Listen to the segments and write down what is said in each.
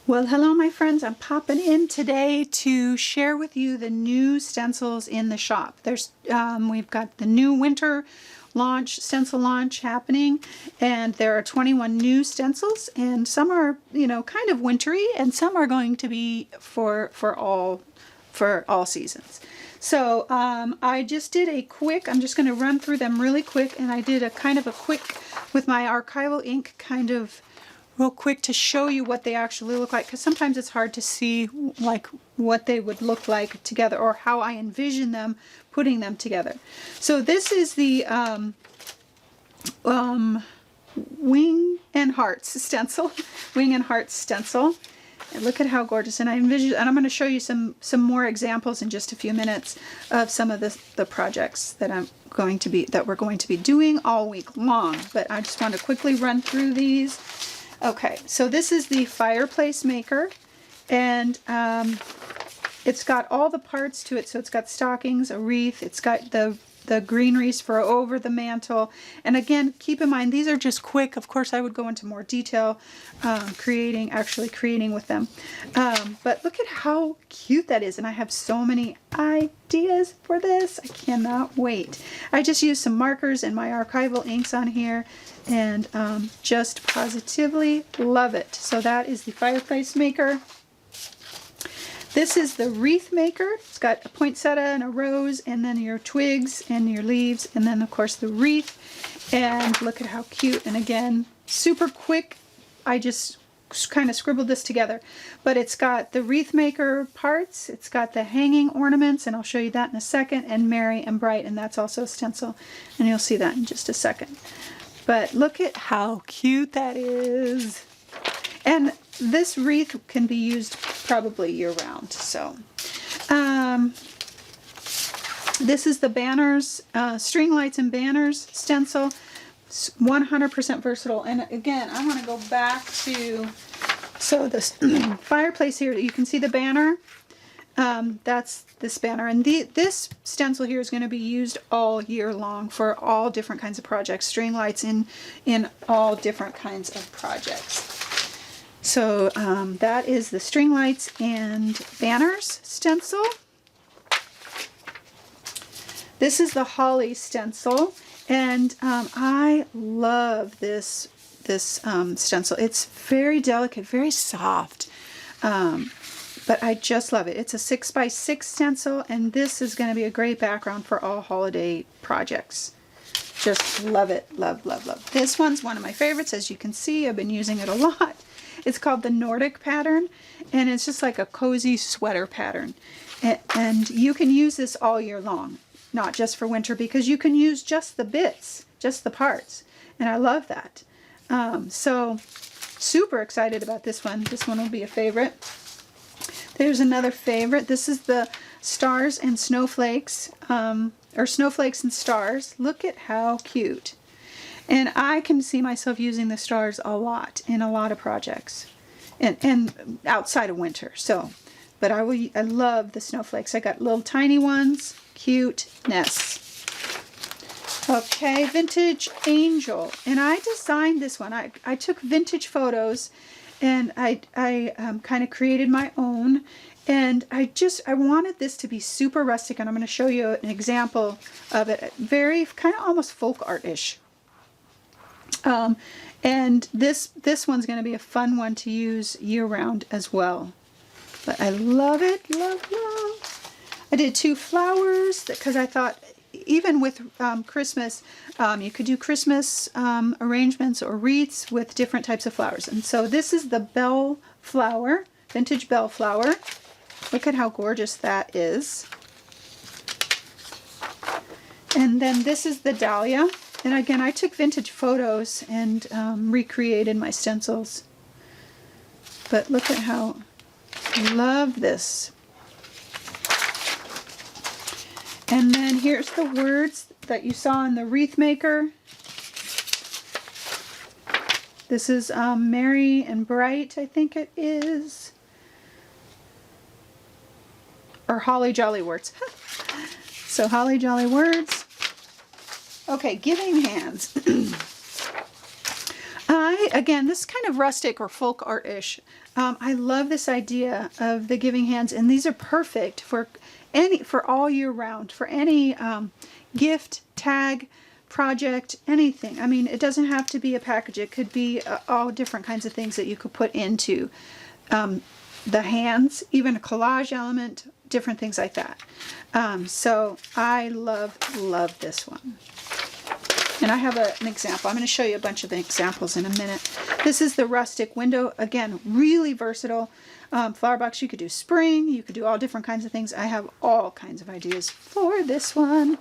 Well, hello my friends. I'm popping in today to share with you the new stencils in the shop. We've got the new winter launch, stencil launch happening, and there are 21 new stencils, and some are, kind of wintry, and some are going to be for all seasons. So I just did I'm just going to run through them really quick, and I did a kind of a quick with my archival ink kind of real quick to show you what they actually look like, because sometimes it's hard to see like what they would look like together or how I envision them putting them together. So this is the Wing and Hearts stencil, Wing and Hearts stencil. And look at how gorgeous. And I'm going to show you some more examples in just a few minutes of some of the projects that we're going to be doing all week long. But I just want to quickly run through these. Okay, so this is the fireplace maker, and it's got all the parts to it. So it's got stockings, a wreath, it's got the greeneries for over the mantle. And again, keep in mind, these are just quick. Of course, I would go into more detail actually creating with them. But look at how cute that is. And I have so many ideas for this. I cannot wait. I just used some markers and my archival inks on here, and just positively love it. So that is the fireplace maker. This is the wreath maker. It's got a poinsettia and a rose, and then your twigs and your leaves, and then of course the wreath. And look at how cute. And again, super quick. I just kind of scribbled this together. But it's got the wreath maker parts, it's got the hanging ornaments, and I'll show you that in a second, and Merry and Bright, and that's also a stencil. And you'll see that in just a second. But look at how cute that is. And this wreath can be used probably year-round. So this is the banners, string lights and banners stencil, 100% versatile. And again, I want to go back to, so this fireplace here, you can see the banner. That's this banner, and this stencil here is going to be used all year long for all different kinds of projects, string lights in all different kinds of projects. So that is the string lights and banners stencil. This is the holly stencil, and I love this stencil. It's very delicate, very soft, but I just love it. It's a 6x6 stencil, and this is going to be a great background for all holiday projects. Just love it, love, love, love. This one's one of my favorites. As you can see, I've been using it a lot. It's called the Nordic pattern, and it's just like a cozy sweater pattern. And you can use this all year long, not just for winter, because you can use just the bits, just the parts. And I love that. So super excited about this one. This one will be a favorite. There's another favorite. This is the Stars and Snowflakes, or Snowflakes and Stars. Look at how cute. And I can see myself using the stars a lot in a lot of projects, and outside of winter. So, but I love the snowflakes. I got little tiny ones, cuteness. Okay, Vintage Angel, and I designed this one. I took vintage photos, and I kind of created my own. And I wanted this to be super rustic, and I'm going to show you an example of it. Very kind of almost folk art-ish. And this one's going to be a fun one to use year-round as well. But I love it, love, love. I did 2 flowers because I thought even with Christmas, you could do Christmas arrangements or wreaths with different types of flowers. And so this is the bell flower, vintage bell flower. Look at how gorgeous that is. And then this is the dahlia. And again, I took vintage photos and recreated my stencils. But look at how I love this. And then here's the words that you saw in the wreath maker. This is Merry and Bright, I think it is. Or Holly Jolly Words. So Holly Jolly Words. Okay, giving hands. Again, this is kind of rustic or folk art-ish. I love this idea of the giving hands, and these are perfect for all year round, for any gift, tag, project, anything. I mean, it doesn't have to be a package. It could be all different kinds of things that you could put into the hands, even a collage element, different things like that. So I love this one. And I have an example. I'm going to show you a bunch of examples in a minute. This is the rustic window. Again, really versatile. Flower box, you could do spring. You could do all different kinds of things. I have all kinds of ideas for this one.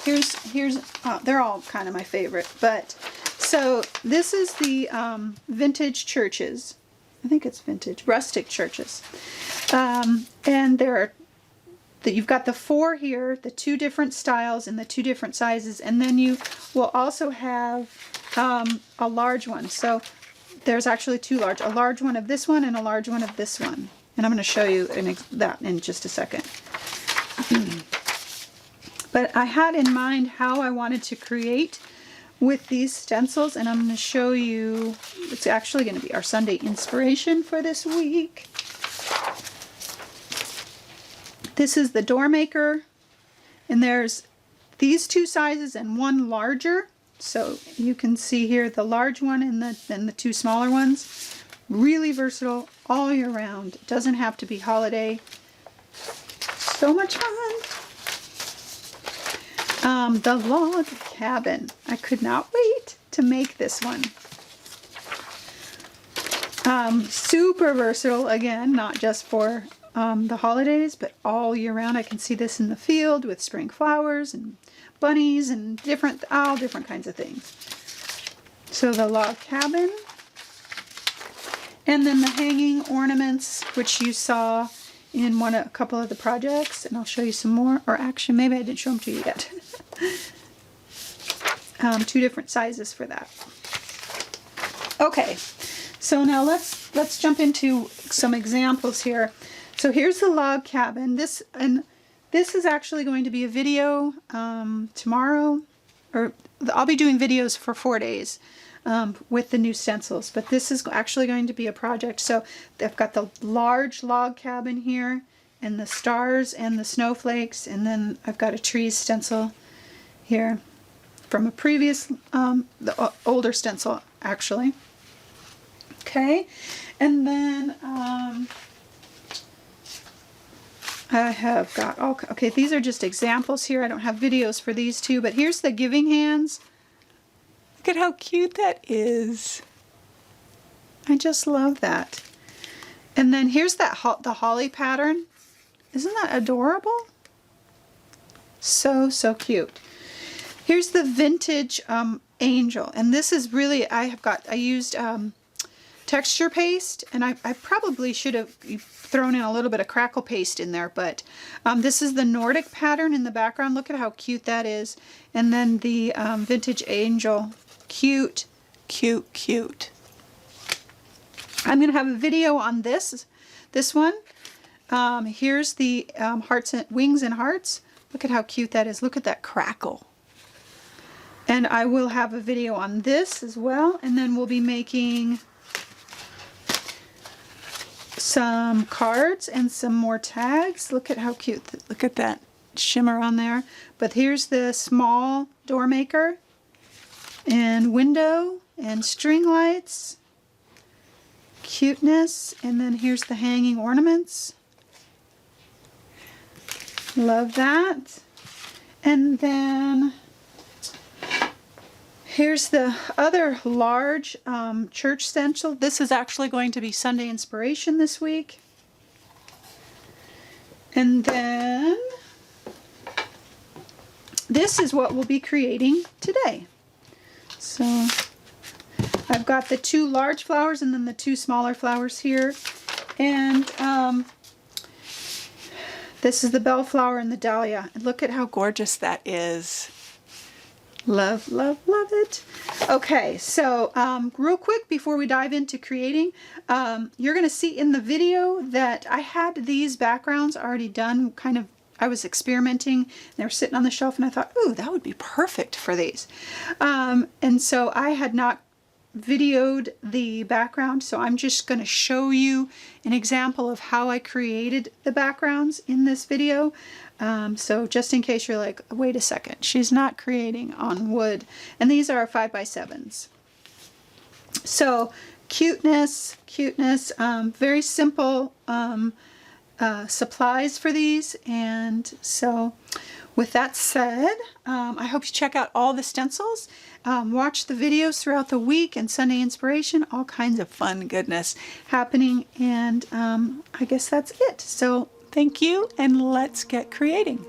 Here's they're all kind of my favorite. But so this is the vintage churches. I think it's vintage. Rustic churches. And you've got the 4 here, the 2 different styles and the 2 different sizes, and then you will also have a large one. So there's actually 2 large, a large one of this one and a large one of this one. And I'm going to show you that in just a second. But I had in mind how I wanted to create with these stencils, and I'm going to show you, it's actually going to be our Sunday inspiration for this week. This is the door maker, and there's these 2 sizes and 1 larger. So you can see here the large one and the 2 smaller ones. Really versatile all year round. It doesn't have to be holiday. So much fun. The log cabin. I could not wait to make this one. Super versatile, again, not just for the holidays, but all year round. I can see this in the field with spring flowers and bunnies and all different kinds of things. So the log cabin, and then the hanging ornaments, which you saw in a couple of the projects, and I'll show you some more. Or actually, maybe I didn't show them to you yet. 2 different sizes for that. Okay, so now let's jump into some examples here. So here's the log cabin. This is actually going to be a video tomorrow, or I'll be doing videos for 4 days with the new stencils, but this is actually going to be a project. So I've got the large log cabin here, and the stars and the snowflakes, and then I've got a trees stencil here from a previous, the older stencil actually. Okay, and then I have got okay, these are just examples here. I don't have videos for these 2, but here's the giving hands. Look at how cute that is. I just love that. And then here's the holly pattern. Isn't that adorable? So cute. Here's the vintage angel, and this is really, I used texture paste, and I probably should have thrown in a little bit of crackle paste in there, but this is the Nordic pattern in the background. Look at how cute that is. And then the vintage angel. Cute, cute, cute. I'm going to have a video on this one. Here's the hearts and wings and hearts. Look at how cute that is. Look at that crackle. And I will have a video on this as well. And then we'll be making some cards and some more tags. Look at how cute. Look at that shimmer on there. But here's the small door maker and window and string lights. Cuteness. And then here's the hanging ornaments. Love that. And then here's the other large church stencil. This is actually going to be Sunday inspiration this week. And then this is what we'll be creating today. So I've got the 2 large flowers and then the 2 smaller flowers here. And this is the bellflower and the dahlia. And look at how gorgeous that is. Love, love, love it. Okay, so real quick before we dive into creating, you're going to see in the video that I had these backgrounds already done kind of I was experimenting. They were sitting on the shelf, and I thought, ooh, that would be perfect for these. And so I had not videoed the background, so I'm just going to show you an example of how I created the backgrounds in this video. So just in case you're like, wait a second, she's not creating on wood. And these are 5x7s. So cuteness, very simple supplies for these. And so with that said, I hope you check out all the stencils. Watch the videos throughout the week and Sunday Inspiration, all kinds of fun goodness happening. And I guess that's it. So thank you, and let's get creating.